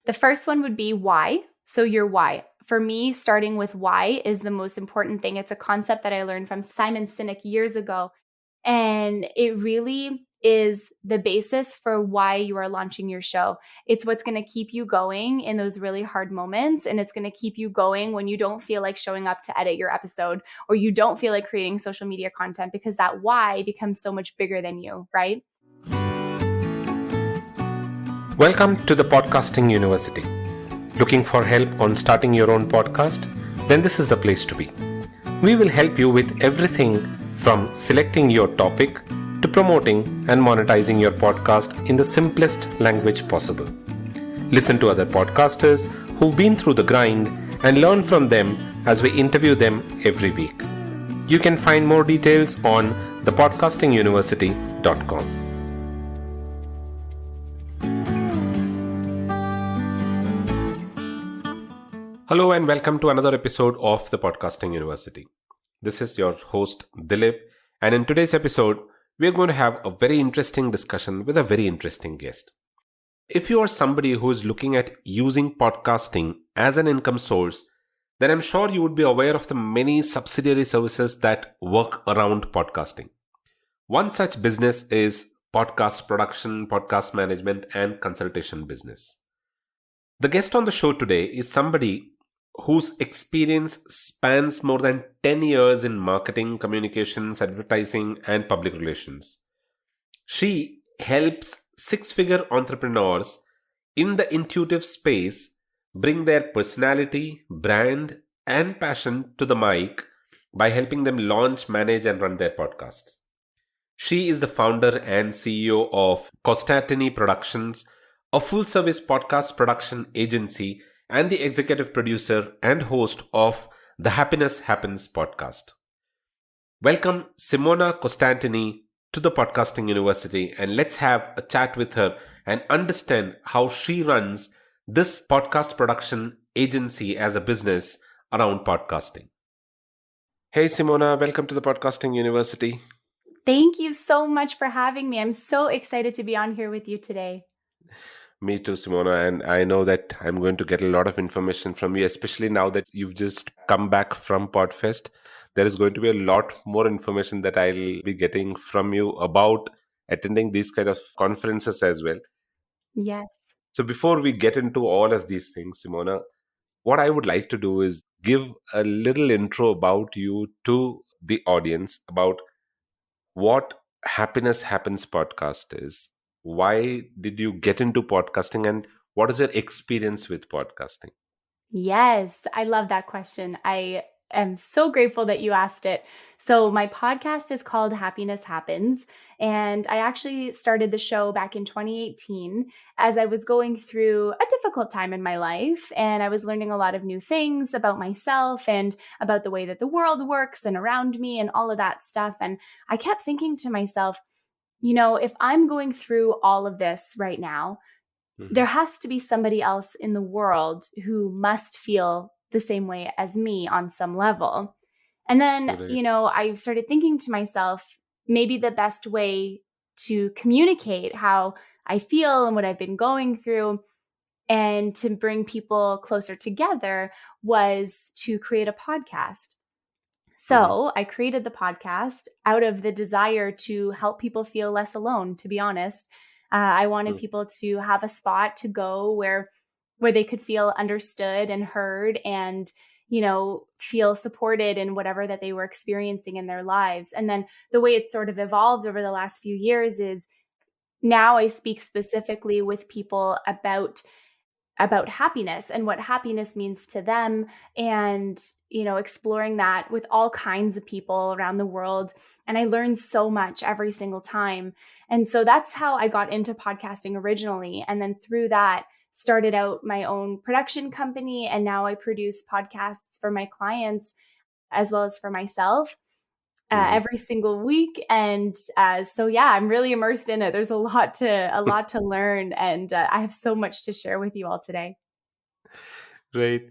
The first one would be why. So your why. For me, starting with why is the most important thing. It's a concept that I learned from Simon Sinek years ago. And it really is the basis for why you are launching your show. It's what's going to keep you going in those really hard moments. And it's going to keep you going when you don't feel like showing up to edit your episode or you don't feel like creating social media content, because that why becomes so much bigger than you, right? Welcome to the Podcasting University. Looking for help on starting your own podcast? Then this is the place to be. We will help you with everything from selecting your topic to promoting and monetizing your podcast in the simplest language possible. Listen to other podcasters who've been through the grind and learn from them as we interview them every week. You can find more details on thepodcastinguniversity.com. Hello and welcome to another episode of the Podcasting University. This is your host Dilip, and in today's episode, we're going to have a very interesting discussion with a very interesting guest. If you are somebody who is looking at using podcasting as an income source, then I'm sure you would be aware of the many subsidiary services that work around podcasting. One such business is podcast production, podcast management, and consultation business. The guest on the show today is somebody whose experience spans more than 10 years in marketing, communications, advertising, and public relations. She helps six-figure entrepreneurs in the intuitive space bring their personality, brand, and passion to the mic by helping them launch, manage, and run their podcasts. She is the founder and CEO of Costantini Productions, a full-service podcast production agency, and the executive producer and host of the Happiness Happens podcast. Welcome Simona Costantini to the Podcasting University, and let's have a chat with her and understand how she runs this podcast production agency as a business around podcasting. Hey Simona, welcome to the Podcasting University. Thank you so much for having me. I'm so excited to be on here with you today. Me too, Simona, and I know that I'm going to get a lot of information from you, especially now that you've just come back from Podfest. There is going to be a lot more information that I'll be getting from you about attending these kind of conferences as well. Yes. So before we get into all of these things, Simona, what I would like to do is give a little intro about you to the audience about what Happiness Happens podcast is. Why did you get into podcasting and what is your experience with podcasting? Yes, I love that question. I am so grateful that you asked it. So my podcast is called Happiness Happens, and I actually started the show back in 2018 as I was going through a difficult time in my life, and I was learning a lot of new things about myself and about the way that the world works and around me and all of that stuff. And I kept thinking to myself, you know, if I'm going through all of this right now, there has to be somebody else in the world who must feel the same way as me on some level. And then, you know, I started thinking to myself, maybe the best way to communicate how I feel and what I've been going through and to bring people closer together was to create a podcast. So I created the podcast out of the desire to help people feel less alone, to be honest. I wanted people to have a spot to go where they could feel understood and heard and, you know, feel supported in whatever that they were experiencing in their lives. And then the way it's sort of evolved over the last few years is now I speak specifically with people about happiness and what happiness means to them, and, you know, exploring that with all kinds of people around the world. And I learn so much every single time. And so that's how I got into podcasting originally. And then through that, started out my own production company. And now I produce podcasts for my clients as well as for myself every single week. And so, yeah, I'm really immersed in it. There's a lot to learn. And I have so much to share with you all today. Great.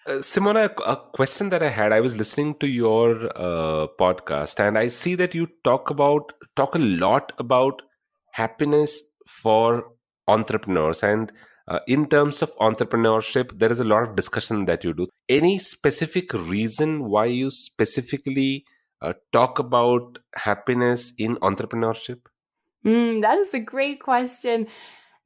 Simona, a question that I had, I was listening to your podcast and I see that you talk a lot about happiness for entrepreneurs. And in terms of entrepreneurship, there is a lot of discussion that you do. Any specific reason why you specifically talk about happiness in entrepreneurship? That is a great question.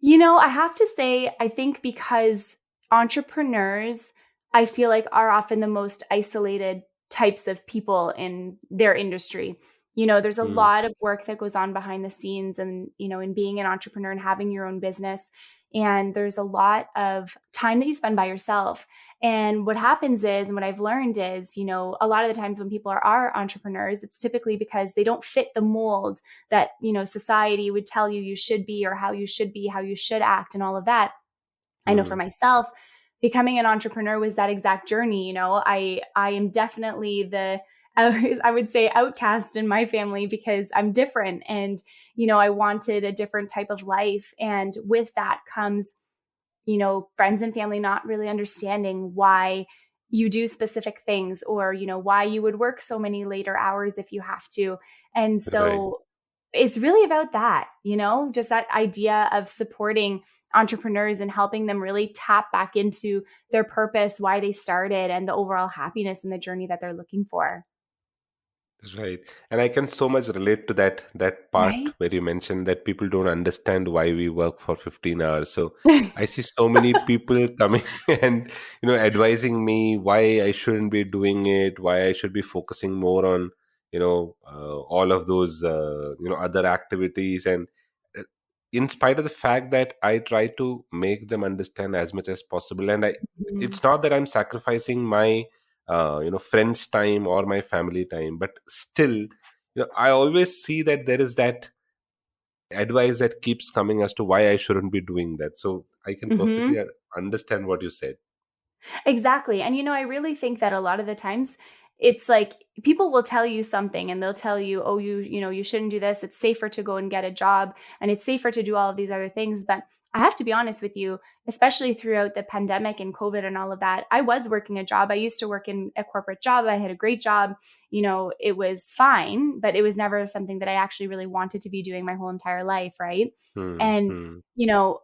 I have to say, I think because entrepreneurs, I feel like are often the most isolated types of people in their industry. There's a Hmm. lot of work that goes on behind the scenes and, in being an entrepreneur and having your own business. And there's a lot of time that you spend by yourself. And what happens is, and what I've learned is, a lot of the times when people are entrepreneurs, it's typically because they don't fit the mold that, society would tell you you should be, or how you should be, how you should act, and all of that. I know for Hmm. myself, becoming an entrepreneur was that exact journey. I am definitely I would say outcast in my family because I'm different, and I wanted a different type of life, and with that comes friends and family not really understanding why you do specific things, or why you would work so many later hours if you have to. And Right. so it's really about that, just that idea of supporting entrepreneurs and helping them really tap back into their purpose, why they started, and the overall happiness and the journey that they're looking for. Right. And I can so much relate to that part Right. where you mentioned that people don't understand why we work for 15 hours. So I see so many people coming and advising me why I shouldn't be doing it, why I should be focusing more on all of those other activities. And uh, in spite of the fact that I try to make them understand as much as possible, and Mhm. it's not that I'm sacrificing my friends time or my family time, but still I always see that there is that advice that keeps coming as to why I shouldn't be doing that. So I can perfectly Mhm. understand what you said. Exactly. And I really think that a lot of the times it's like people will tell you something and they'll tell you, "Oh, you shouldn't do this. It's safer to go and get a job, and it's safer to do all of these other things." But I have to be honest with you, especially throughout the pandemic and COVID and all of that, I was working a job. I used to work in a corporate job. I had a great job. It was fine, but it was never something that I actually really wanted to be doing my whole entire life, right? Hmm. And Hmm.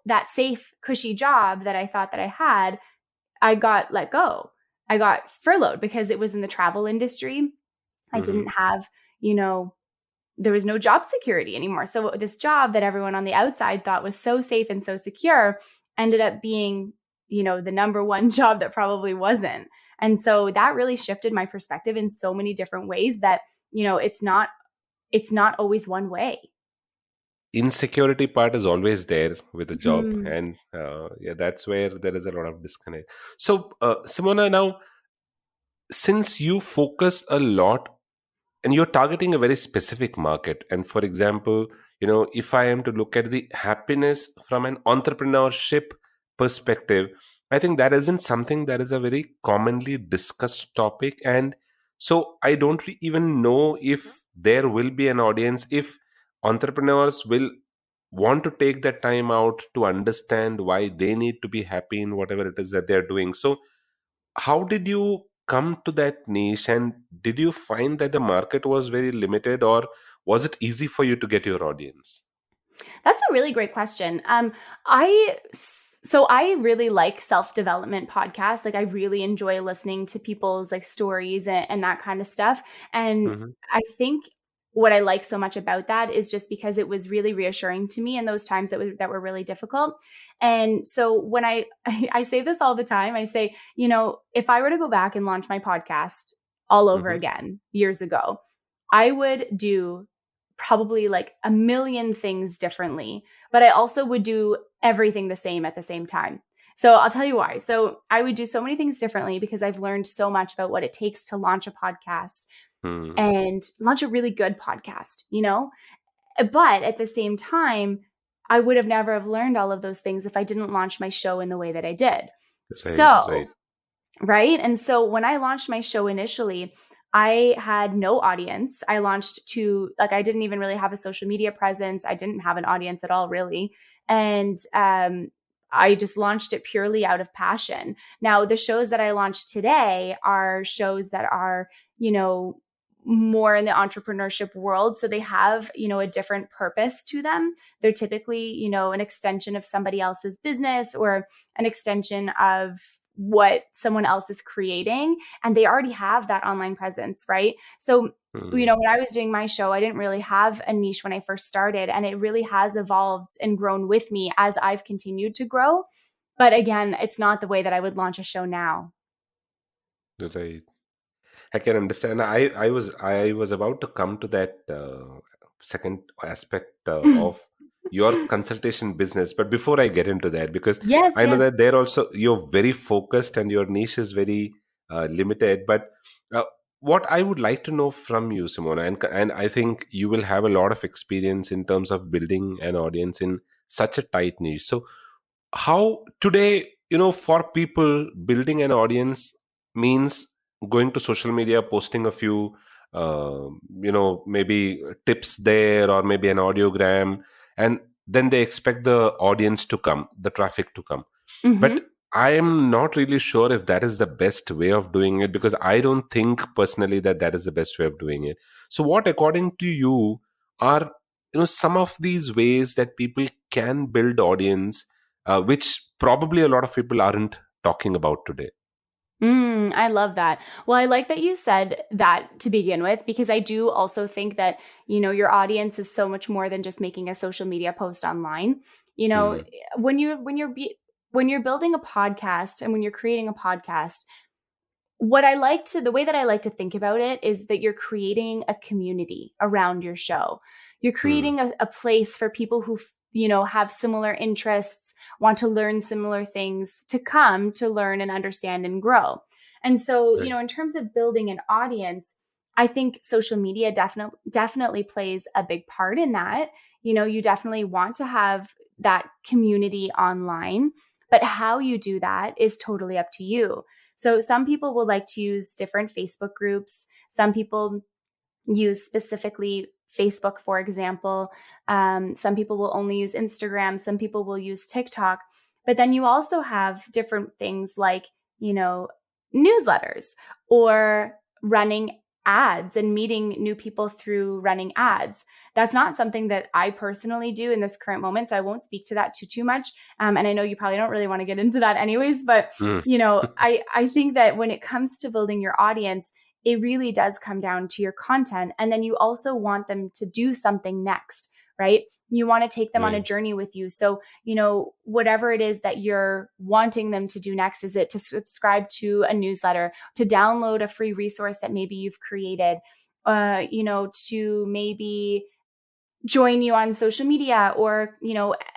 that safe, cushy job that I thought that I had, I got let go. I got furloughed because it was in the travel industry. I Hmm. didn't have, you know, there was no job security anymore. So this job that everyone on the outside thought was so safe and so secure ended up being, the number one job that probably wasn't. And so that really shifted my perspective in so many different ways that, it's not always one way. Insecurity part is always there with a job, Mhm. and yeah, that's where there is a lot of disconnect. So Simona, now since you focus a lot and you're targeting a very specific market, and for example, if I am to look at the happiness from an entrepreneurship perspective, I think that isn't something that is a very commonly discussed topic. And so I don't even know if there will be an audience, if entrepreneurs will want to take that time out to understand why they need to be happy in whatever it is that they're doing. So how did you come to that niche, and did you find that the market was very limited, or was it easy for you to get your audience? That's a really great question. I really like self-development podcasts. Like I really enjoy listening to people's like stories and that kind of stuff. And Hmm. I think what I like so much about that is just because it was really reassuring to me in those times that were really difficult. And so when I say this all the time, I say, if I were to go back and launch my podcast all over Hmm. again years ago, I would do probably like a million things differently, but I also would do everything the same at the same time. So I'll tell you why. So I would do so many things differently because I've learned so much about what it takes to launch a podcast Hmm. and launch a really good podcast. But at the same time, I would have never have learned all of those things if I didn't launch my show in the way that I did. Right, So right. right. And so when I launched my show initially, I had no audience. I launched I didn't even really have a social media presence. I didn't have an audience at all, really. And I just launched it purely out of passion. Now, the shows that I launched today are shows that are, you know, more in the entrepreneurship world. So they have, a different purpose to them. They're typically, an extension of somebody else's business or an extension of what someone else is creating. And they already have that online presence, right? So, Mm. when I was doing my show, I didn't really have a niche when I first started. And it really has evolved and grown with me as I've continued to grow. But again, it's not the way that I would launch a show now. Right. I can understand. I was about to come to that second aspect of your consultation business, but before I get into that, because Yes, I know yes. that there also you're very focused and your niche is very limited. But uh, what I would like to know from you, Simona, and I think you will have a lot of experience in terms of building an audience in such a tight niche. So how today, for people, building an audience means going to social media, posting a few maybe tips there, or maybe an audiogram, and then they expect the audience to come, the traffic to come. But Hmm. I am not really sure if that is the best way of doing it, because I don't think personally that that is the best way of doing it. So what, according to you, are some of these ways that people can build audience, which probably a lot of people aren't talking about today? I love that. Well, I like that you said that to begin with, because I do also think that, your audience is so much more than just making a social media post online. You know, Mm, when you're building a podcast and when you're creating a podcast, the way that I like to think about it is that you're creating a community around your show. You're mm, creating a place for people who, have similar interests, want to learn similar things, to come to learn and understand and grow. And so, right. in terms of building an audience, I think social media definitely plays a big part in that. You definitely want to have that community online, but how you do that is totally up to you. So some people will like to use different Facebook groups. Some people use specifically Facebook, for example. Some people will only use Instagram. Some people will use TikTok. But then you also have different things like, you know, newsletters or running ads and meeting new people through running ads. That's not something that I personally do in this current moment. So I won't speak to that too much. And I know you probably don't really want to get into that anyways, but Mm, I think that when it comes to building your audience, it really does come down to your content. And then you also want them to do something next, right? You want to take them on a right. journey with you. So, whatever it is that you're wanting them to do next, is it to subscribe to a newsletter, to download a free resource that maybe you've created, to maybe join you on social media or,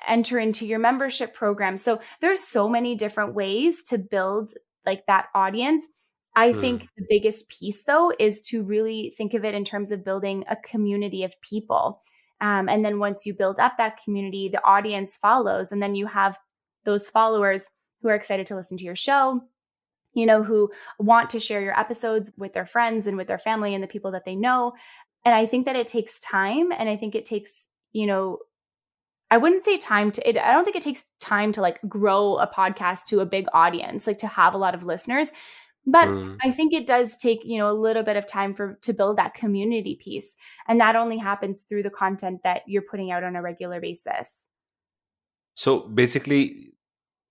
enter into your membership program. So there's so many different ways to build like that audience. I Mm, think the biggest piece though is to really think of it in terms of building a community of people. And then once you build up that community, the audience follows, and then you have those followers who are excited to listen to your show, who want to share your episodes with their friends and with their family and the people that they know. And I think that it takes time. And I think it takes, I wouldn't say I don't think it takes time to like grow a podcast to a big audience, like to have a lot of listeners. But mm. I think it does take, a little bit of time to build that community piece. And that only happens through the content that you're putting out on a regular basis. So basically,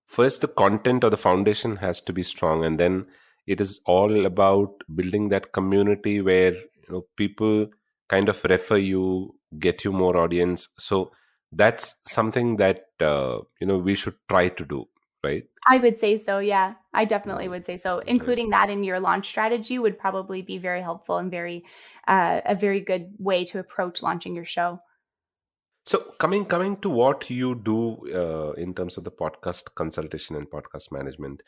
first the content or the foundation has to be strong, and then it is all about building that community where people kind of refer you, get you more audience. So that's something that we should try to do, right? I would say so. Yeah, I definitely Mm, would say so. right. Including that in your launch strategy would probably be very helpful and a very good way to approach launching your show. So coming to what you do in terms of the podcast consultation and podcast management,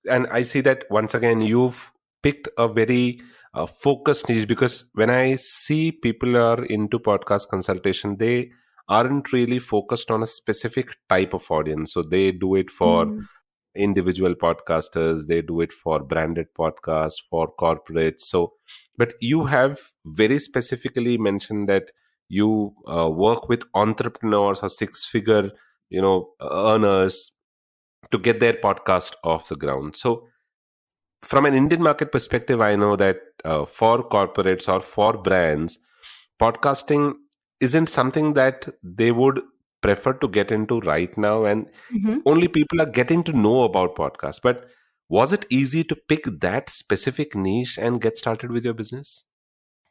and I see that once again you've picked a very focused niche, because when I see people are into podcast consultation, they aren't really focused on a specific type of audience. So they do it for Mm. individual podcasters, they do it for branded podcasts, for corporates. So but you have very specifically mentioned that you work with entrepreneurs or six figure earners to get their podcast off the ground. So from an Indian market perspective, I know that for corporates or for brands, podcasting isn't something that they would prefer to get into right now, and Mhm. only people are getting to know about podcasts. But was it easy to pick that specific niche and get started with your business?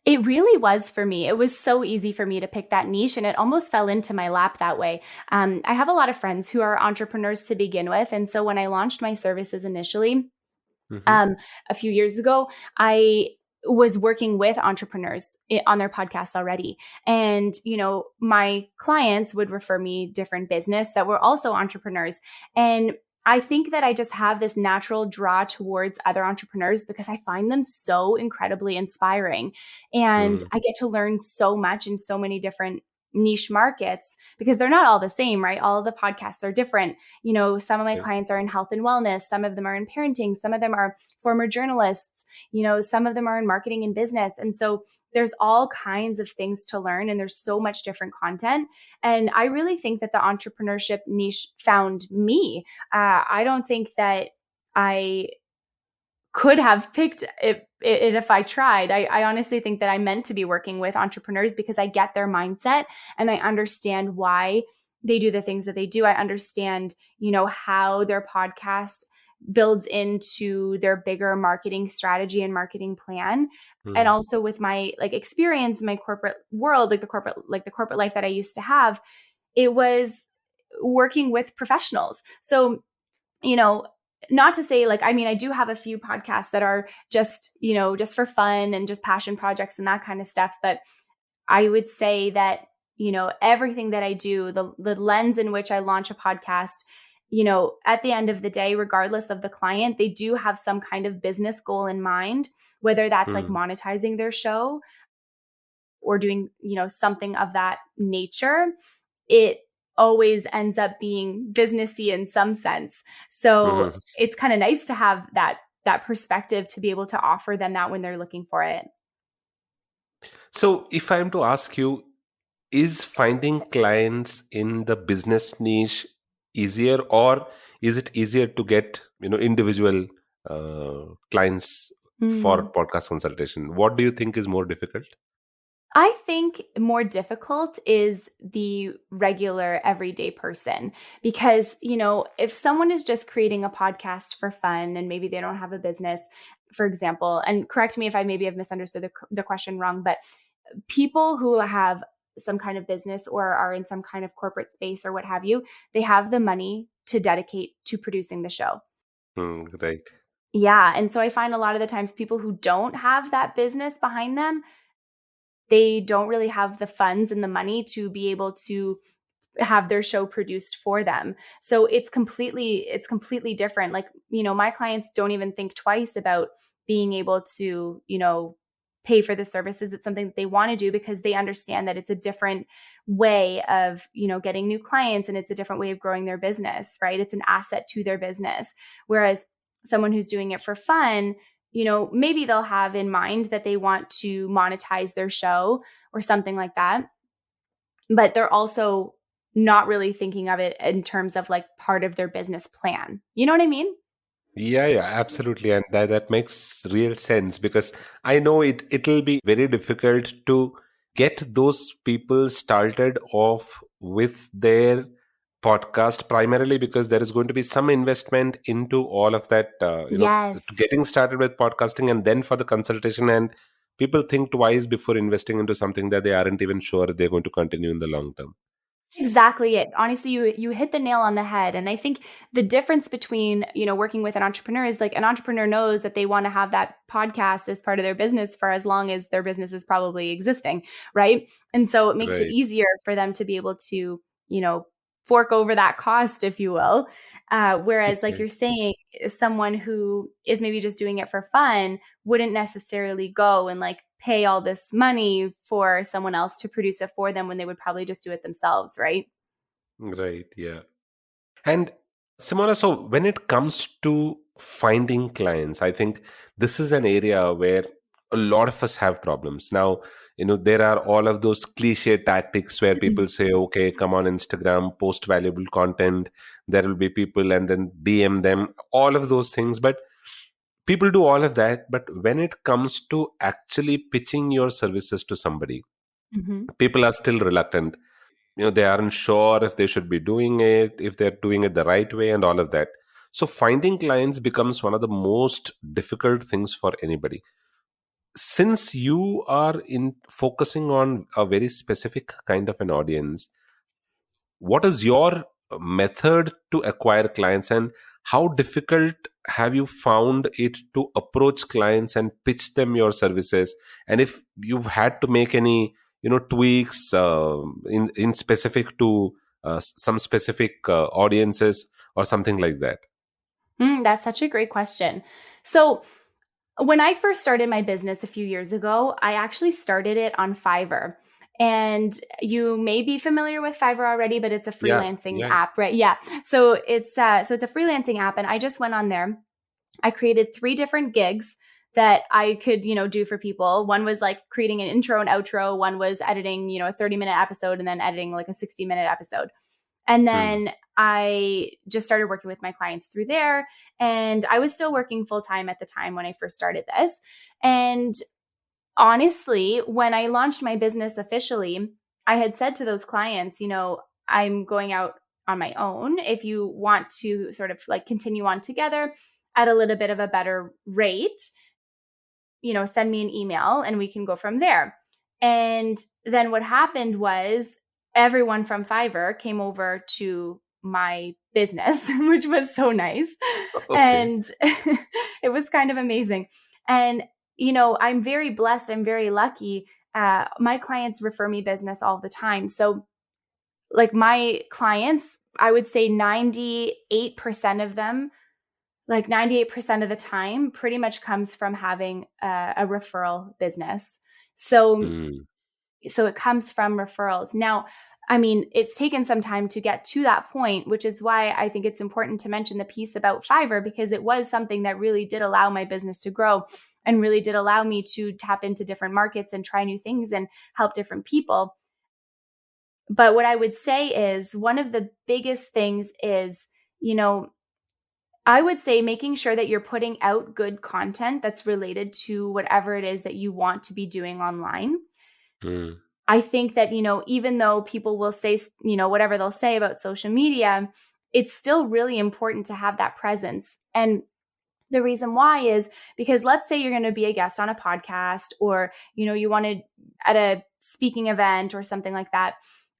It really was for me. It was so easy for me to pick that niche, and it almost fell into my lap that way. I have a lot of friends who are entrepreneurs to begin with. And so when I launched my services initially, Hmm. um, a few years ago, I was working with entrepreneurs on their podcasts already. And, my clients would refer me different business that were also entrepreneurs. And I think that I just have this natural draw towards other entrepreneurs because I find them so incredibly inspiring. And Mm. I get to learn so much in so many different niche markets because they're not all the same, right? All of the podcasts are different. Some of my Right. clients are in health and wellness, some of them are in parenting, some of them are former journalists, some of them are in marketing and business. And so there's all kinds of things to learn and there's so much different content. And I really think that the entrepreneurship niche found me. I don't think that I could have picked it if I tried. I honestly think that I meant to be working with entrepreneurs because I get their mindset and I understand why they do the things that they do. I understand, how their podcast builds into their bigger marketing strategy and marketing plan. And Mm. also with my experience in my corporate world, the corporate life that I used to have, it was working with professionals. So you know, not to say I do have a few podcasts that are just for fun and just passion projects and that kind of stuff. But I would say that, everything that I do, the lens in which I launch a podcast, at the end of the day, regardless of the client, they do have some kind of business goal in mind, whether that's like Mm. monetizing their show or doing, something of that nature. It always ends up being businessy in some sense. So Mhm. it's kind of nice to have that perspective to be able to offer them that when they're looking for it. So, if I'm to ask you, is finding clients in the business niche easier, or is it easier to get individual clients for Mm. podcast consultation? What do you think is more difficult? I think more difficult is the regular everyday person because, if someone is just creating a podcast for fun and maybe they don't have a business, for example, and correct me if I maybe have misunderstood the question wrong, but people who have some kind of business or are in some kind of corporate space or what have you, they have the money to dedicate to producing the show. Right. Yeah. And so I find a lot of the times people who don't have that business behind them, they don't really have the funds and the money to be able to have their show produced for them. So it's completely different. My clients don't even think twice about being able to, pay for the services. It's something that they want to do because they understand that it's a different way of, getting new clients and it's a different way of growing their business, right? It's an asset to their business. Whereas someone who's doing it for fun, maybe they'll have in mind that they want to monetize their show or something like that, but they're also not really thinking of it in terms of like part of their business plan. You know what I mean? Yeah, yeah, absolutely. And that makes real sense, because I know it'll be very difficult to get those people started off with their podcast, primarily because there is going to be some investment into all of that, to Yes. getting started with podcasting and then for the consultation. And people think twice before investing into something that they aren't even sure they're going to continue in the long term. Exactly it. Honestly, you hit the nail on the head. And I think the difference between, working with an entrepreneur is like an entrepreneur knows that they want to have that podcast as part of their business for as long as their business is probably existing, right? And so it makes it Right. easier for them to be able to, fork over that cost, if you will. Whereas, like Right. you're saying, someone who is maybe just doing it for fun wouldn't necessarily go and like pay all this money for someone else to produce it for them when they would probably just do it themselves, right? Right. Yeah. And Simona, so when it comes to finding clients, I think this is an area where a lot of us have problems. Now, there are all of those cliche tactics where people say, okay, come on Instagram, post valuable content. There will be people, and then DM them, all of those things. But People do all of that, but when it comes to actually pitching your services to somebody, Hmm. people are still reluctant. They aren't sure if they should be doing it, if they're doing it the right way, and all of that. So finding clients becomes one of the most difficult things for anybody. Since you are in focusing on a very specific kind of an audience, what is your method to acquire clients, and how difficult have you found it to approach clients and pitch them your services? And if you've had to make any tweaks in specific to some specific audiences or something like that. That's such a great question. So, when I first started my business a few years ago, I actually started it on Fiverr. And you may be familiar with Fiverr already, but it's a Yeah, freelancing yeah. app, right? Yeah. So it's a freelancing app, and I just went on there. I created 3 different gigs that I could, do for people. One was like creating an intro and outro. One was editing, a 30-minute episode, and then editing like a 60-minute episode. And Hmm. then I just started working with my clients through there. And I was still working full time at the time when I first started this. And honestly, when I launched my business officially, I had said to those clients, I'm going out on my own. If you want to sort of like continue on together at a little bit of a better rate, send me an email and we can go from there. And then what happened was everyone from Fiverr came over to my business, which was so nice. Okay. And it was kind of amazing. And, I'm very blessed. I'm very lucky. My clients refer me business all the time. So, like my clients, I would say 98% of them, like 98% of the time, pretty much comes from having a referral business. So Hmm. so it comes from referrals. Now, I mean, it's taken some time to get to that point, which is why I think it's important to mention the piece about Fiverr, because it was something that really did allow my business to grow and really did allow me to tap into different markets and try new things and help different people. But what I would say is one of the biggest things is, you know, I would say making sure that you're putting out good content that's related to whatever it is that you want to be doing online. Hmm. I think that, even though people will say, whatever they'll say about social media, it's still really important to have that presence. And the reason why is because let's say you're going to be a guest on a podcast, or, you wanted at a speaking event or something like that.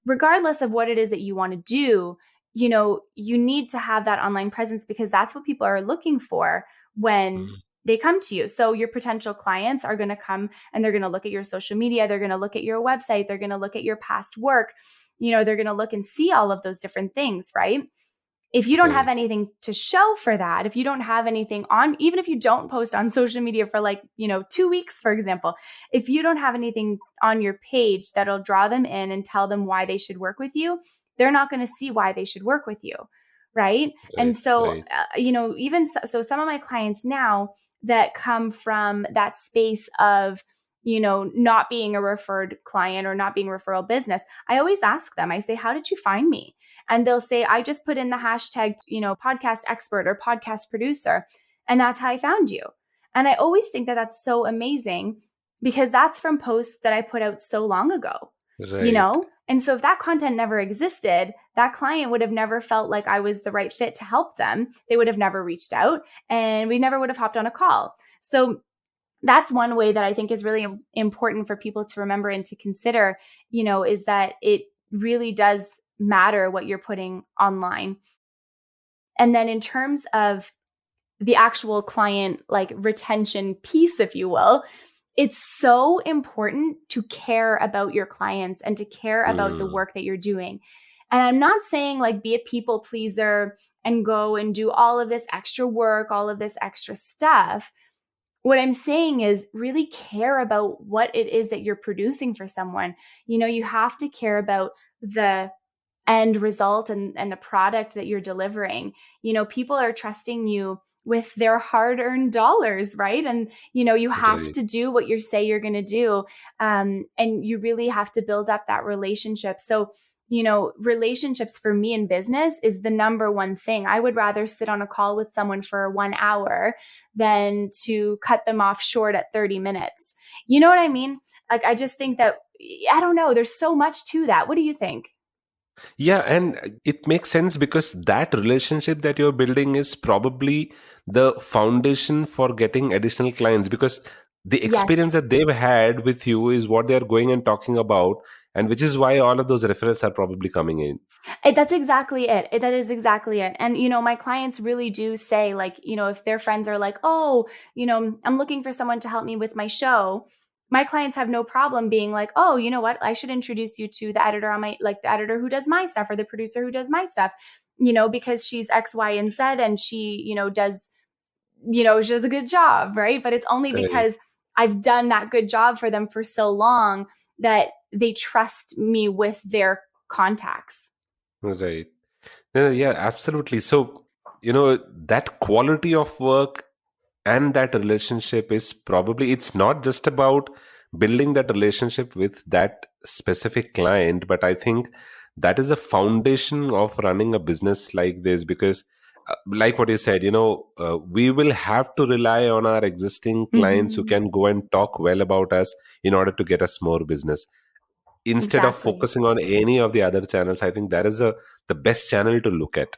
Regardless of what it is that you want to do, you need to have that online presence, because that's what people are looking for when Hmm. they come to you. So your potential clients are going to come and they're going to look at your social media. They're going to look at your website. They're going to look at your past work. They're going to look and see all of those different things, right? If you don't have Right. anything to show for that, if you don't have anything on, even if you don't post on social media for like, 2 weeks, for example, if you don't have anything on your page that'll draw them in and tell them why they should work with you, they're not going to see why they should work with you. Right. And Right. so, Right. even so, some of my clients now that come from that space of, not being a referred client or not being a referral business, I always ask them, I say, how did you find me? And they'll say, I just put in the hashtag, podcast expert or podcast producer. And that's how I found you. And I always think that that's so amazing, because that's from posts that I put out so long ago, Right. And so if that content never existed, that client would have never felt like I was the right fit to help them. They would have never reached out, and we never would have hopped on a call. So that's one way that I think is really important for people to remember and to consider, is that it really does matter what you're putting online. And then in terms of the actual client like retention piece, if you will, it's so important to care about your clients and to care about the Hmm. work that you're doing. And I'm not saying like be a people pleaser and go and do all of this extra work, all of this extra stuff. What I'm saying is really care about what it is that you're producing for someone. You have to care about the end result and the product that you're delivering. People are trusting you with their hard-earned dollars, right? And you have Right. to do what you say you're going to do, and you really have to build up that relationship. So relationships for me in business is the number one thing. I would rather sit on a call with someone for 1 hour than to cut them off short at 30 minutes. You know what I mean? Like, I just think that, I don't know, there's so much to that. What do you think? Yeah, and it makes sense because that relationship that you're building is probably the foundation for getting additional clients, because the Yes. experience that they've had with you is what they're going and talking about, and which is why all of those referrals are probably coming in. That's exactly it. That is exactly it. And, my clients really do say, like, if their friends are like, oh, I'm looking for someone to help me with my show. My clients have no problem being like, oh, you know what? I should introduce you to the editor on the editor who does my stuff, or the producer who does my stuff, because she's X, Y, and Z, and she does a good job. Right. But it's only Right, because I've done that good job for them for so long that they trust me with their contacts. right. Yeah, absolutely. So, that quality of work and that relationship is probably, it's not just about building that relationship with that specific client, but I think that is the foundation of running a business like this, because like what you said, we will have to rely on our existing clients who Mm-hmm. can go and talk well about us in order to get us more business, instead of Exactly. focusing on any of the other channels. I think that is the best channel to look at.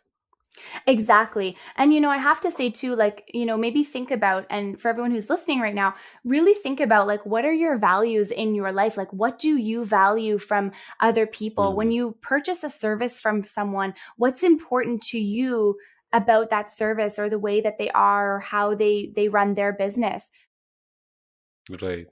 Exactly. And, I have to say too, like, maybe think about, and for everyone who's listening right now, really think about, like, what are your values in your life? Like, what do you value from other people? When Mm, you purchase a service from someone, what's important to you about that service, or the way that they are, or how they run their business? right.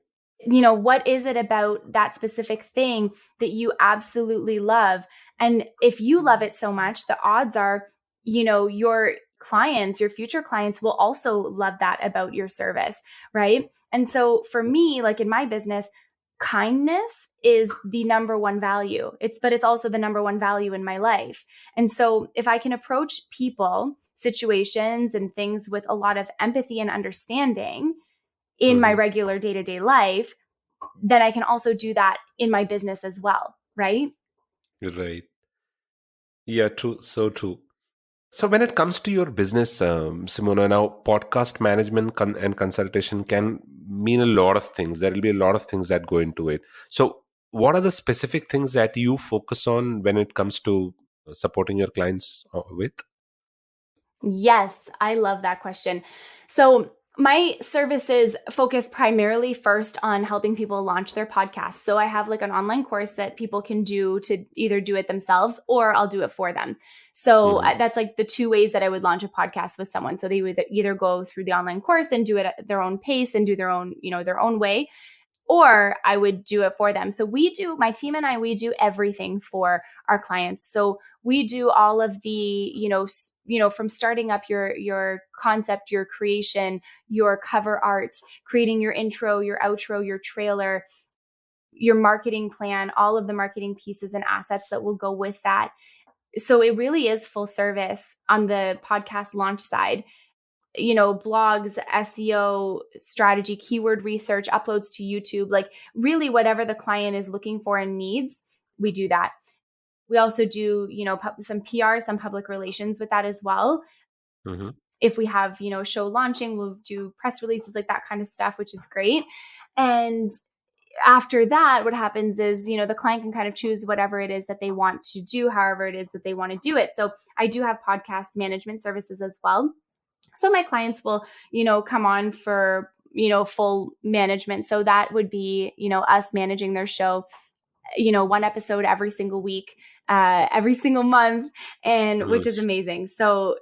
What is it about that specific thing that you absolutely love? And if you love it so much, the odds are, your clients, your future clients will also love that about your service. Right. And so for me, like in my business, kindness is the number one value. But it's also the number one value in my life. And so if I can approach people, situations, and things with a lot of empathy and understanding in my Hmm. regular day-to-day life, then I can also do that in my business as well, right? Right. Yeah, true. So true. So when it comes to your business, Simona, now podcast management and consultation can mean a lot of things. There will be a lot of things that go into it. So what are the specific things that you focus on when it comes to supporting your clients with? Yes, I love that question. So, my services focus primarily first on helping people launch their podcasts. So, I have like an online course that people can do to either do it themselves, or I'll do it for them. So, Hmm. that's like the two ways that I would launch a podcast with someone. So, they would either go through the online course and do it at their own pace and do their own way, or I would do it for them. So my team and I, we do everything for our clients. So we do all of the, from starting up your concept, your creation, your cover art, creating your intro, your outro, your trailer, your marketing plan, all of the marketing pieces and assets that will go with that. So it really is full service on the podcast launch side. Blogs, SEO strategy, keyword research, uploads to YouTube, like really whatever the client is looking for and needs, we do that. We also do, some PR, some public relations with that as well. Hmm. If we have, show launching, we'll do press releases, like that kind of stuff, which is great. And after that, what happens is, the client can kind of choose whatever it is that they want to do, however it is that they want to do it. So I do have podcast management services as well. So my clients will, come on for, full management. So that would be, us managing their show, one episode every single week, every single month, and which is amazing. So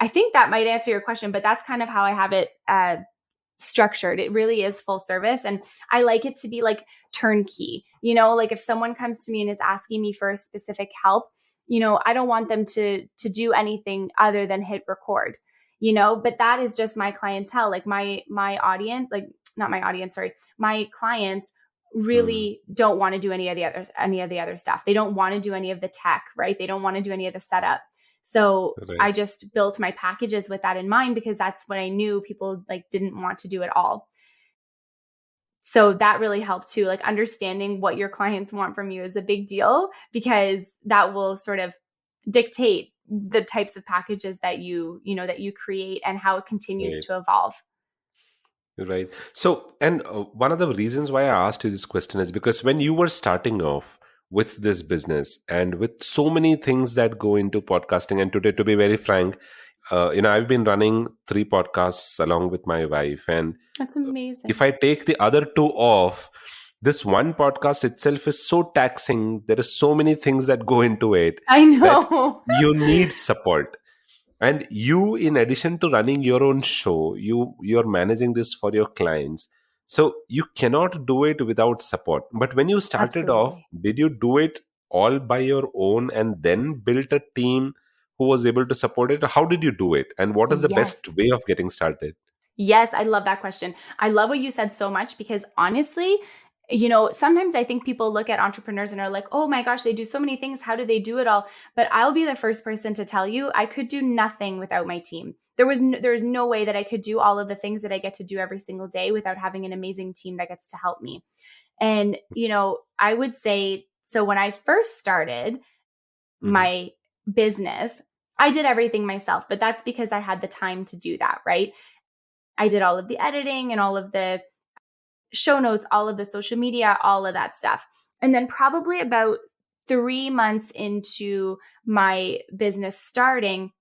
I think that might answer your question, but that's kind of how I have it structured. It really is full service. And I like it to be like turnkey, like if someone comes to me and is asking me for a specific help, I don't want them to do anything other than hit record, but that is just my clientele. Like my audience, like not my audience, sorry, my clients Hmm. really don't want to do any of the other stuff. They don't want to do any of the tech, right? They don't want to do any of the setup. So Right. I just built my packages with that in mind, because that's what I knew people like didn't want to do at all. So that really helped too. Like understanding what your clients want from you is a big deal, because that will sort of dictate the types of packages that that you create and how it continues Right. to evolve. Right. So, and one of the reasons why I asked you this question is because when you were starting off with this business and with so many things that go into podcasting, and today, to be very frank, I've been running 3 podcasts along with my wife, and That's if amazing. I take the other 2 off, this one podcast itself is so taxing. There are so many things that go into it I that know. you need support. And you, in addition to running your own show, you're managing this for your clients, so you cannot do it without support. But when you started off, Absolutely. did you do it all by your own and then built a team who was able to support it? How did you do it, and what is the Yes. best way of getting started? Yes, I love that question. I love what you said so much, because honestly, sometimes I think people look at entrepreneurs and are like, oh my gosh, they do so many things. How do they do it all? But I'll be the first person to tell you, I could do nothing without my team. There's no way that I could do all of the things that I get to do every single day without having an amazing team that gets to help me. And, I would say, so when I first started Hmm. my business, I did everything myself, but that's because I had the time to do that, right? I did all of the editing and all of the show notes, all of the social media, all of that stuff. And then probably about 3 months into my business starting,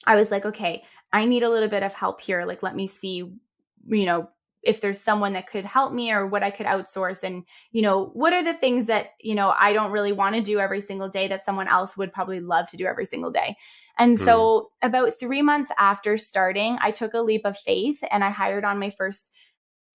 I was like, okay, I need a little bit of help here. Like, let me see, if there's someone that could help me or what I could outsource. And, what are the things that, I don't really want to do every single day that someone else would probably love to do every single day. And Hmm. so about 3 months after starting, I took a leap of faith and I hired on my first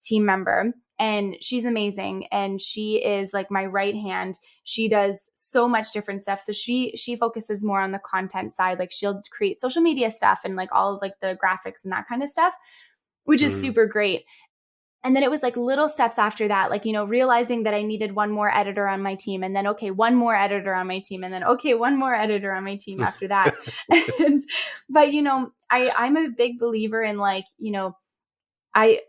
team member, and she's amazing, and she is like my right hand. She does so much different stuff. So she focuses more on the content side. Like she'll create social media stuff and like all of like the graphics and that kind of stuff, which is Hmm. super great. And then it was like little steps after that, like, realizing that I needed one more editor on my team, and then, okay, one more editor on my team, and then, okay, one more editor on my team after that. And, but, I'm a big believer in like, I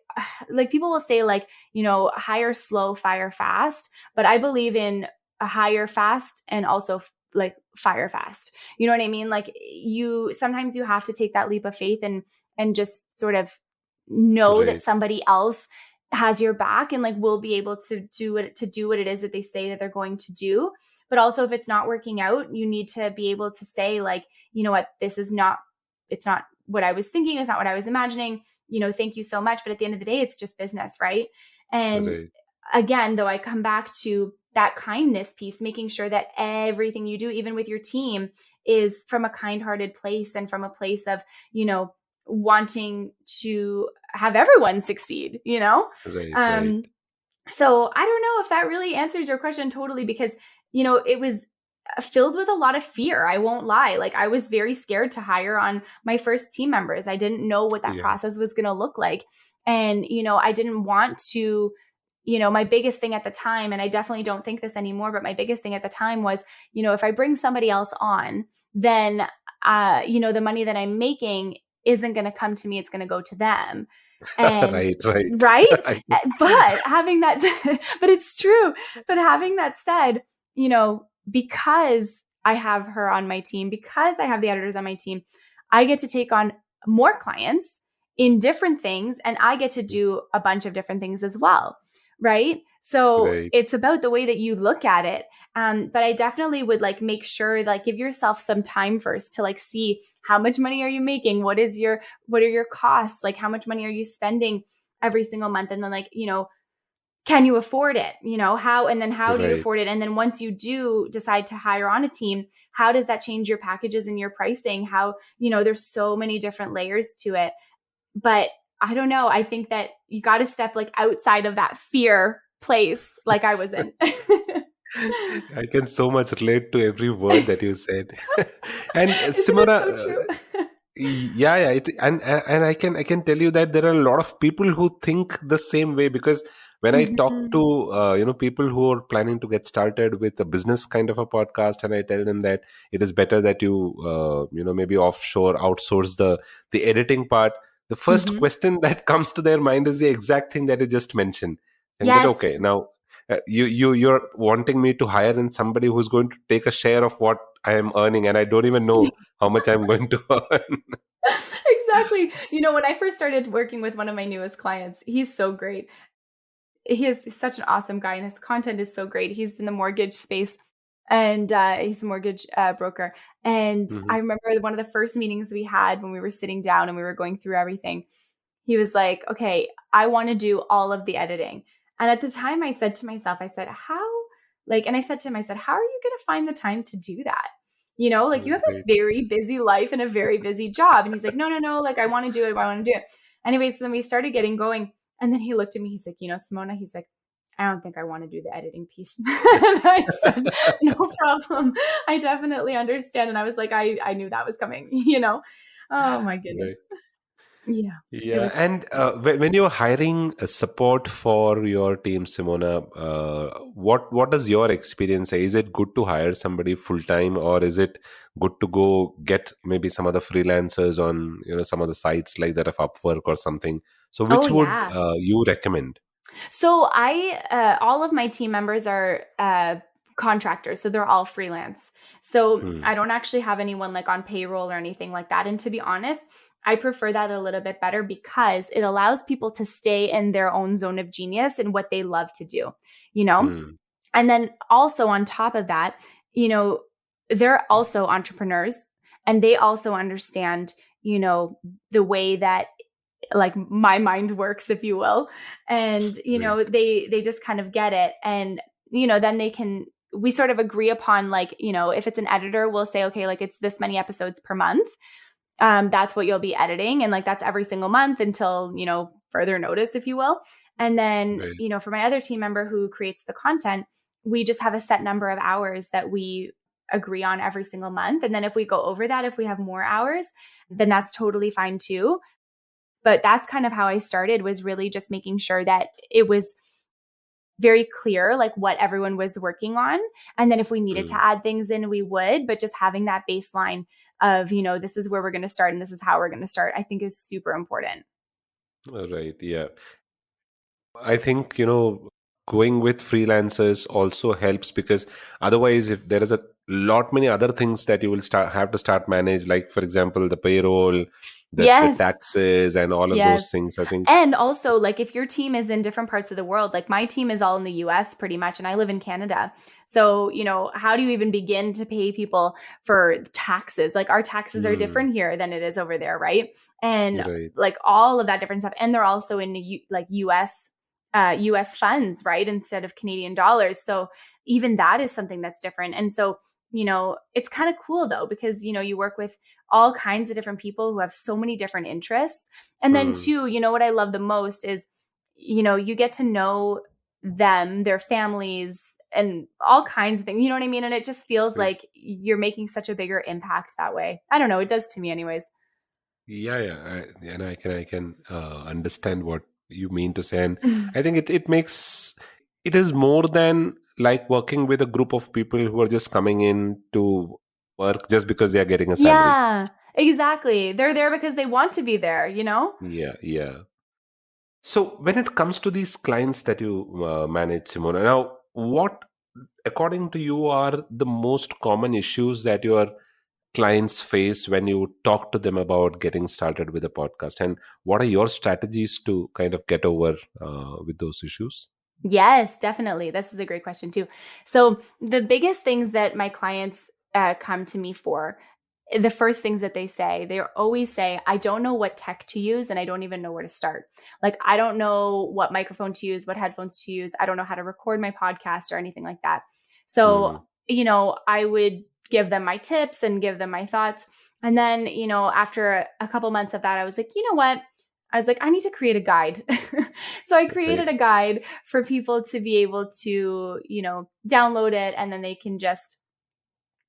like people will say like, hire slow, fire fast, but I believe in a hire fast and also like fire fast. You know what I mean? Like sometimes you have to take that leap of faith and just sort of know that Right. somebody else has your back and like will be able to do what it is that they say that they're going to do. But also if it's not working out, you need to be able to say like, you know what, it's not what I was thinking, it's not what I was imagining, thank you so much. But at the end of the day, it's just business, right? And Right. again, though, I come back to that kindness piece, making sure that everything you do, even with your team, is from a kind-hearted place and from a place of, wanting to have everyone succeed, Right. Right. Um, so I don't know if that really answers your question totally, because, it was filled with a lot of fear. I won't lie. Like I was very scared to hire on my first team members. I didn't know what that Yeah. process was going to look like. And, I didn't want to, my biggest thing at the time, and I definitely don't think this anymore, but my biggest thing at the time was, if I bring somebody else on, then, the money that I'm making isn't going to come to me. It's going to go to them. And Right. Right. right. I, But having that, but it's true. But having that said, because I have her on my team, because I have the editors on my team, I get to take on more clients in different things, and I get to do a bunch of different things as well. Right. So right. it's about the way that you look at it. But I definitely would like make sure, like, give yourself some time first to like see how much money are you making? What are your costs? Like, how much money are you spending every single month? And then like, can you afford it? How do you Right. afford it? And then once you do decide to hire on a team, how does that change your packages and your pricing? How, there's so many different layers to it. But I don't know. I think that you got to step like outside of that fear place like I was in. I can so much relate to every word that you said. And Isn't it Simona, so true? yeah, yeah, and I can tell you that there are a lot of people who think the same way, because when I talk Mhm. to people who are planning to get started with a business kind of a podcast, and I tell them that it is better that you maybe offshore outsource the editing part, the first Mhm. question that comes to their mind is the exact thing that you just mentioned. And then, Yes. okay, now you're wanting me to hire in somebody who's going to take a share of what I am earning, and I don't even know how much I'm going to earn. Exactly. When I first started working with one of my newest clients, he's so great. He is such an awesome guy, and his content is so great. He's in the mortgage space, and he's a mortgage broker. And Hmm. I remember one of the first meetings we had when we were sitting down and we were going through everything. He was like, okay, I want to do all of the editing. And at the time I said to myself, I said, how, and I said to him, I said, how are you going to find the time to do that? You have a Right. very busy life and a very busy job. And he's like, no, no, no. Like, I want to do it. I want to do it. Anyway, so then we started getting going. And then he looked at me. He's like, Simona, he's like, I don't think I want to do the editing piece. And I said, no problem. I definitely understand. And I was like, I knew that was coming. Oh my goodness. Right. Yeah, it Yeah, was. and when you're hiring support for your team, Simona, what does your experience say? Is it good to hire somebody full time, or is it good to go get maybe some other freelancers on some of the sites like that of Upwork or something? So, Oh which would yeah. you recommend? So all of my team members are contractors, so they're all freelance. So Hmm. I don't actually have anyone like on payroll or anything like that. And to be honest, I prefer that a little bit better because it allows people to stay in their own zone of genius and what they love to do, you know? Hmm. And then also on top of that, they're also entrepreneurs and they also understand, the way that like my mind works, if you will. And Right. they just kind of get it. And then we sort of agree upon, like, if it's an editor, we'll say, okay, like, it's this many episodes per month. That's what you'll be editing, and like that's every single month until further notice, if you will. And then Right. for my other team member who creates the content, we just have a set number of hours that we agree on every single month. And then if we go over that, if we have more hours, then that's totally fine too. But that's kind of how I started, was really just making sure that it was very clear, like, what everyone was working on. And then if we needed Hmm. to add things in, we would, but just having that baseline of, this is where we're going to start and this is how we're going to start, I think is super important. Right. Yeah. I think, going with freelancers also helps because otherwise, if there is a lot many other things that you will have to start manage, like for example, the payroll, the Yes. taxes, and all of Yes. those things. I think. And also, like, if your team is in different parts of the world, like my team is all in the US pretty much, and I live in Canada. So, how do you even begin to pay people for taxes? Like, our taxes are Hmm. different here than it is over there, right? And Right. like all of that different stuff. And they're also in like US funds, right? Instead of Canadian dollars. So even that is something that's different. And so, it's kind of cool though, because, you work with all kinds of different people who have so many different interests. And then Hmm. too, what I love the most is, you get to know them, their families, and all kinds of things. You know what I mean? And it just feels Right. like you're making such a bigger impact that way. I don't know. It does to me anyways. Yeah, yeah, and I can understand what you mean to say, and I think it makes it is more than like working with a group of people who are just coming in to work just because they are getting a salary. Yeah, exactly. They're there because they want to be there. Yeah, yeah. So when it comes to these clients that you manage, Simona, now what, according to you, are the most common issues that your clients face when you talk to them about getting started with a podcast, and what are your strategies to kind of get over with those issues? Yes, definitely. This is a great question too. So the biggest things that my clients come to me for, the first things that they always say, I don't know what tech to use and I don't even know where to start. Like, I don't know what microphone to use, what headphones to use. I don't know how to record my podcast or anything like that. So, Hmm. I would give them my tips and give them my thoughts. And then, after a couple months of that, I was like, you know what? I was like, I need to create a guide. So I created Right. a guide for people to be able to, download it, and then they can just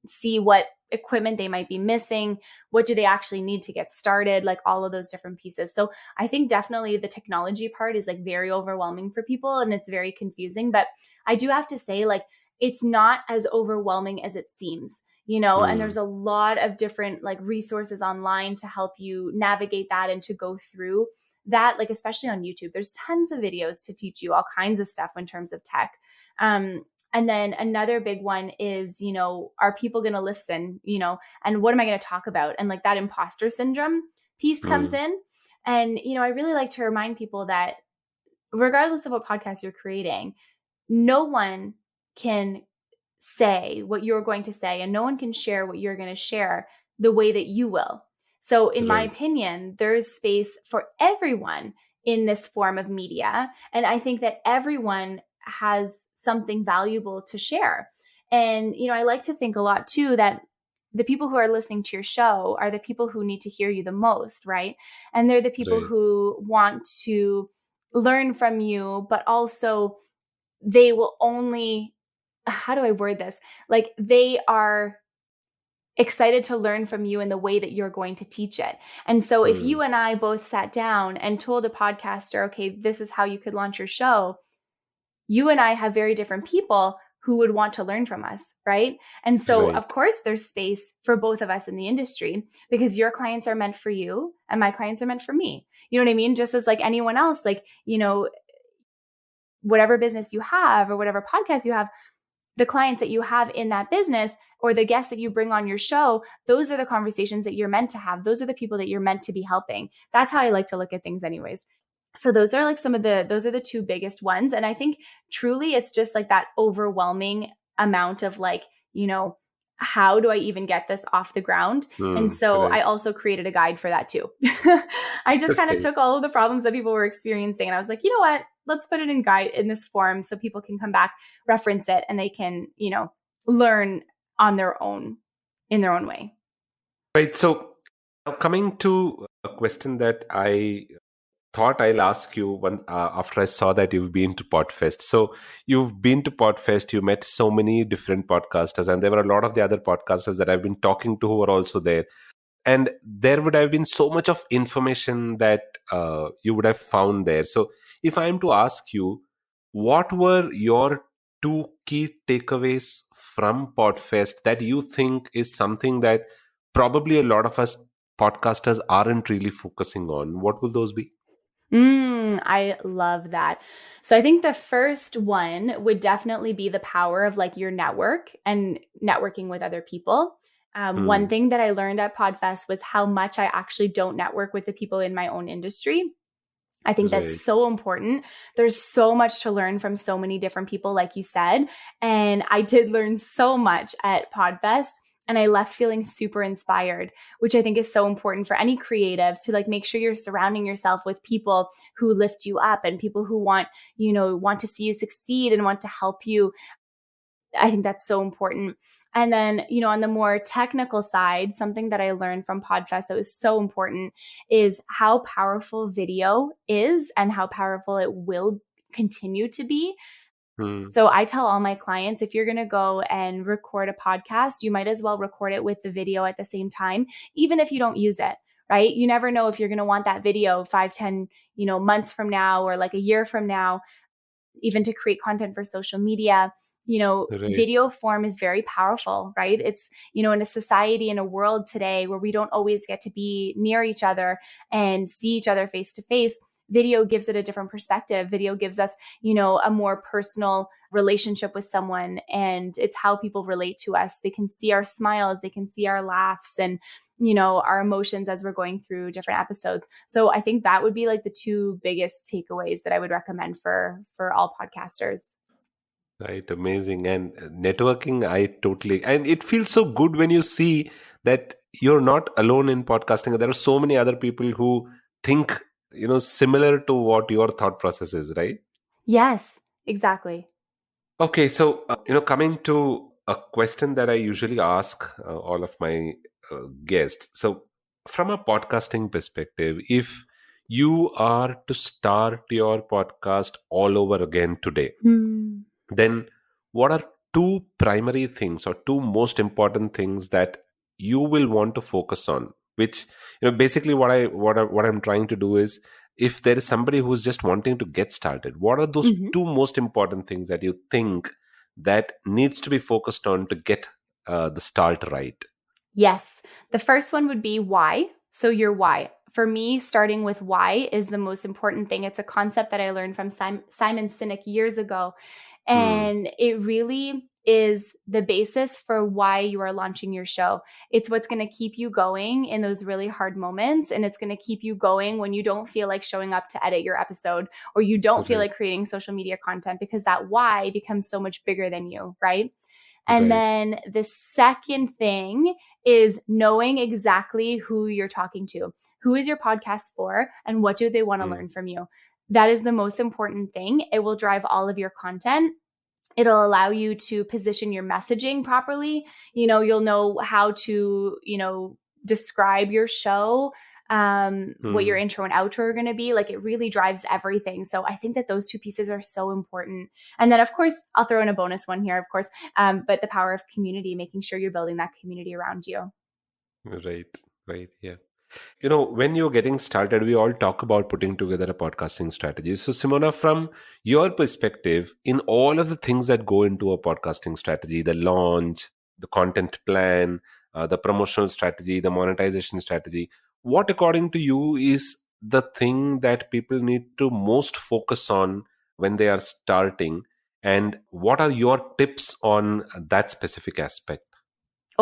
see what equipment they might be missing, what do they actually need to get started, like all of those different pieces. So I think definitely the technology part is like very overwhelming for people and it's very confusing, but I do have to say, like, it's not as overwhelming as it seems. And Hmm. there's a lot of different like resources online to help you navigate that and to go through that, like, especially on YouTube, there's tons of videos to teach you all kinds of stuff in terms of tech. And then another big one is, are people going to listen, and what am I going to talk about? And like that imposter syndrome piece comes in. And, I really like to remind people that regardless of what podcast you're creating, no one can say what you're going to say, and no one can share what you're going to share the way that you will. So in my Right. opinion, there's space for everyone in this form of media. And I think that everyone has something valuable to share. And, I like to think a lot too that the people who are listening to your show are the people who need to hear you the most, right? And they're the people Right. who want to learn from you, but also they will only, how do I word this? Like, they are excited to learn from you in the way that you're going to teach it. And so if you and I both sat down and told a podcaster, okay, this is how you could launch your show, you and I have very different people who would want to learn from us, right? And so, Right. of course, there's space for both of us in the industry because your clients are meant for you and my clients are meant for me. You know what I mean? Just as like anyone else, like, whatever business you have or whatever podcast you have, the clients that you have in that business or the guests that you bring on your show, those are the conversations that you're meant to have. Those are the people that you're meant to be helping. That's how I like to look at things anyways. So those are like those are the two biggest ones. And I think truly it's just like that overwhelming amount of like, how do I even get this off the ground? And so Right. I also created a guide for that too. I just kind of Okay. took all of the problems that people were experiencing and I was like, you know what? Let's put it in this form so people can come back, reference it, and they can, learn on their own, in their own way. Right. So now coming to a question that I thought I'll ask you one after I saw that you've been to Podfest. So you've been to Podfest, you met so many different podcasters, and there were a lot of the other podcasters that I've been talking to who were also there. And there would have been so much of information that you would have found there. So if I am to ask you, what were your two key takeaways from Podfest that you think is something that probably a lot of us podcasters aren't really focusing on? What will those be? I love that. So I think the first one would definitely be the power of like your network and networking with other people. One Hmm. thing that I learned at Podfest was how much I actually don't network with the people in my own industry. I think that's Right. so important. There's so much to learn from so many different people, like you said. And I did learn so much at Podfest. And I left feeling super inspired, which I think is so important for any creative to like make sure you're surrounding yourself with people who lift you up and people who want to see you succeed and want to help you. I think that's so important. And then, on the more technical side, something that I learned from Podfest that was so important is how powerful video is and how powerful it will continue to be. Hmm. So I tell all my clients, if you're going to go and record a podcast, you might as well record it with the video at the same time, even if you don't use it, right? You never know if you're going to want that video 5, 10, months from now or like a year from now, even to create content for social media. Right. Video form is very powerful, right? It's, in a society, in a world today where we don't always get to be near each other and see each other face to face. Video gives it a different perspective. Video gives us, a more personal relationship with someone, and it's how people relate to us. They can see our smiles, they can see our laughs, and our emotions as we're going through different episodes. So I think that would be like the two biggest takeaways that I would recommend for all podcasters. Right, amazing. And networking, I totally, and it feels so good when you see that you're not alone in podcasting. There are so many other people who think, similar to what your thought process is, right? Yes, exactly. Okay, so, coming to a question that I usually ask all of my guests. So, from a podcasting perspective, if you are to start your podcast all over again today, Hmm. then what are two primary things or two most important things that you will want to focus on, which basically what I'm trying to do is, if there is somebody who's just wanting to get started, what are those Mhm. two most important things that you think that needs to be focused on to get the start right? Yes. The first one would be why. So your why. For me, starting with why is the most important thing. It's a concept that I learned from Simon Sinek years ago. Hmm. And it really is the basis for why you are launching your show. It's what's going to keep you going in those really hard moments. And it's going to keep you going when you don't feel like showing up to edit your episode, or you don't feel Right. like creating social media content, because that why becomes so much bigger than you, right? And Right. then the second thing is knowing exactly who you're talking to. Who is your podcast for, and what do they want to Hmm. learn from you? That is the most important thing. It will drive all of your content. It'll allow you to position your messaging properly. You'll know how to, describe your show, what your Hmm. intro and outro are going to be. Like, it really drives everything. So I think that those two pieces are so important. And then, of course, I'll throw in a bonus one here, of course, but the power of community, making sure you're building that community around you. Right. Right. Yeah. When you're getting started, we all talk about putting together a podcasting strategy. So, Simona, from your perspective, in all of the things that go into a podcasting strategy, the launch, the content plan, the promotional strategy, the monetization strategy, what, according to you, is the thing that people need to most focus on when they are starting? And what are your tips on that specific aspect?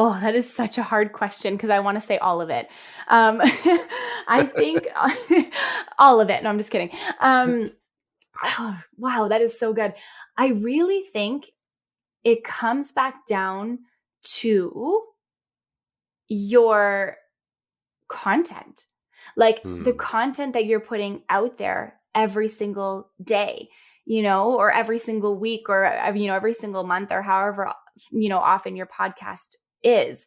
Oh, that is such a hard question because I want to say all of it. I think all of it. No, I'm just kidding. Oh, wow, that is so good. I really think it comes back down to your content, like the Hmm. content that you're putting out there every single day, or every single week, or every single month, or however often your podcast is.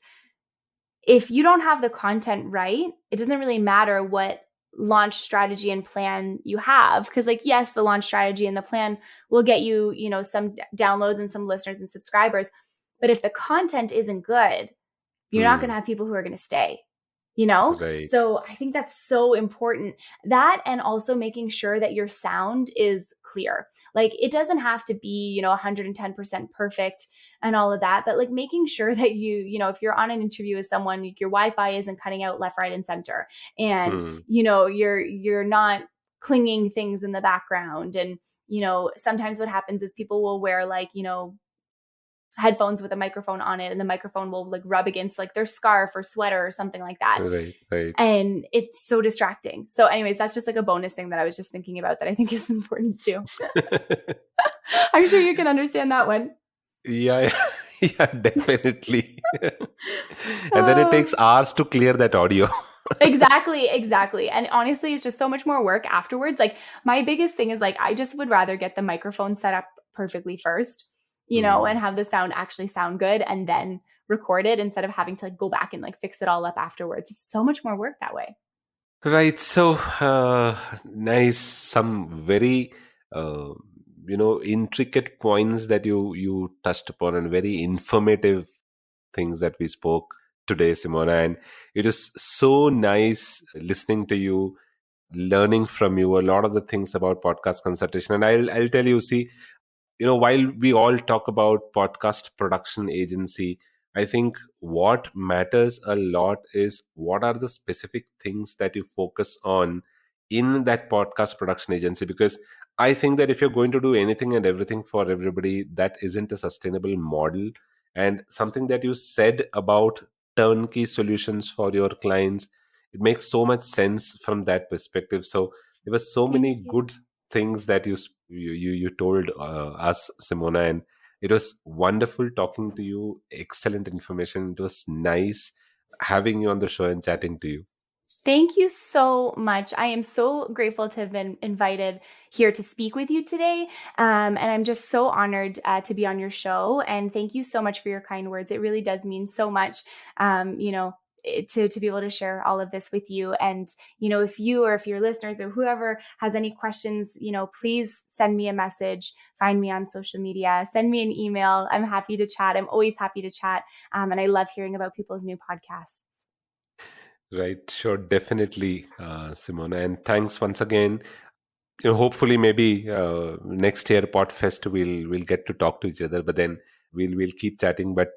If you don't have the content right, it doesn't really matter what launch strategy and plan you have, because, like, yes, the launch strategy and the plan will get you, some downloads and some listeners and subscribers, but if the content isn't good, you're not going to Hmm. have people who are going to stay. Right. So I think that's so important. That, and also making sure that your sound is clear. Like, it doesn't have to be 110% perfect and all of that, but like making sure that if you're on an interview with someone, your Wi-Fi isn't cutting out left, right, and center, and Hmm. you're not clinging things in the background. And sometimes what happens is people will wear, like, headphones with a microphone on it, and the microphone will like rub against like their scarf or sweater or something like that, Right. Right. and it's so distracting. So anyways, that's just like a bonus thing that I was just thinking about that I think is important too. I'm sure you can understand that one. Yeah, yeah, yeah, definitely. And then it uh, takes hours to clear that audio. exactly, and honestly, it's just so much more work afterwards. Like, my biggest thing is, like, I just would rather get the microphone set up perfectly first, and Hmm. have the sound actually sound good, and then record it, instead of having to like go back and like fix it all up afterwards. It's so much more work that way. Right. So nice. Some very uh, intricate points that you touched upon, and very informative things that we spoke today, Simona. And it is so nice listening to you, learning from you a lot of the things about podcast consultation. And I'll tell you, see, while we all talk about podcast production agency, I think what matters a lot is what are the specific things that you focus on in that podcast production agency. Because I think that if you're going to do anything and everything for everybody, that isn't a sustainable model. And something that you said about turnkey solutions for your clients, it makes so much sense from that perspective. So there were so Thank many you. good things that you told us, Simona, and it was wonderful talking to you. Excellent information. It was nice having you on the show and chatting to you. Thank you so much. I am so grateful to have been invited here to speak with you today. And I'm just so honored to be on your show. And thank you so much for your kind words. It really does mean so much, to be able to share all of this with you. And, if you, or if your listeners or whoever has any questions, please send me a message, find me on social media, send me an email. I'm happy to chat. I'm always happy to chat. And I love hearing about people's new podcasts. Right, sure, definitely, Simona, and thanks once again. Hopefully, maybe next year Podfest we'll get to talk to each other, but then we'll keep chatting. But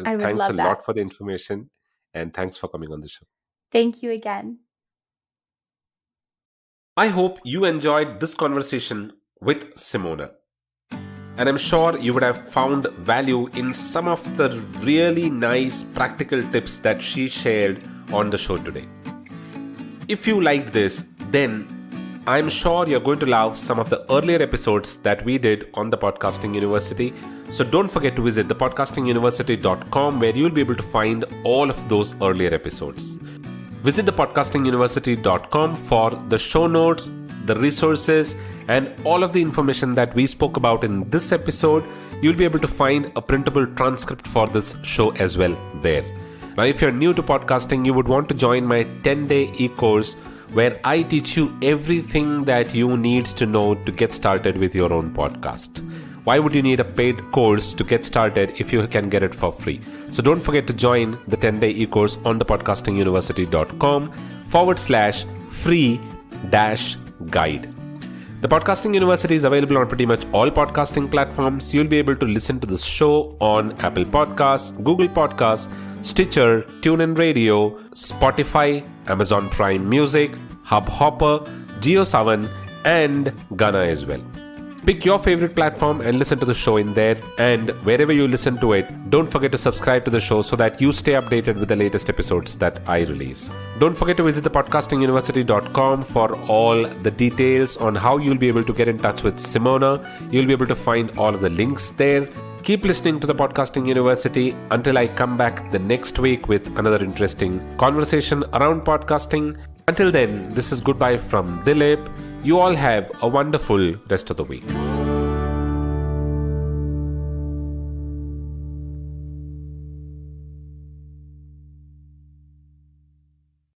I would thanks a love that. lot for the information, and thanks for coming on the show. Thank you again. I hope you enjoyed this conversation with Simona. And I'm sure you would have found value in some of the really nice practical tips that she shared on the show today. If you liked this, then I'm sure you're going to love some of the earlier episodes that we did on the Podcasting University. So don't forget to visit thepodcastinguniversity.com where you'll be able to find all of those earlier episodes. Visit thepodcastinguniversity.com for the show notes, the resources, and all of the information that we spoke about in this episode. You'll be able to find a printable transcript for this show as well there. Now, if you're new to podcasting, you would want to join my 10-day e-course where I teach you everything that you need to know to get started with your own podcast. Why would you need a paid course to get started if you can get it for free? So don't forget to join the 10-day e-course on thepodcastinguniversity.com/free-guide. The Podcasting University is available on pretty much all podcasting platforms. You'll be able to listen to this show on Apple Podcasts, Google Podcasts, Stitcher, TuneIn Radio, Spotify, Amazon Prime Music, Hubhopper, Geo7, and Ghana as well. Pick your favorite platform and listen to the show in there. And wherever you listen to it, don't forget to subscribe to the show so that you stay updated with the latest episodes that I release. Don't forget to visit thepodcastinguniversity.com for all the details on how you'll be able to get in touch with Simona. You'll be able to find all of the links there. Keep listening to the Podcasting University until I come back the next week with another interesting conversation around podcasting. Until then, this is goodbye from Dilip. You all have a wonderful rest of the week.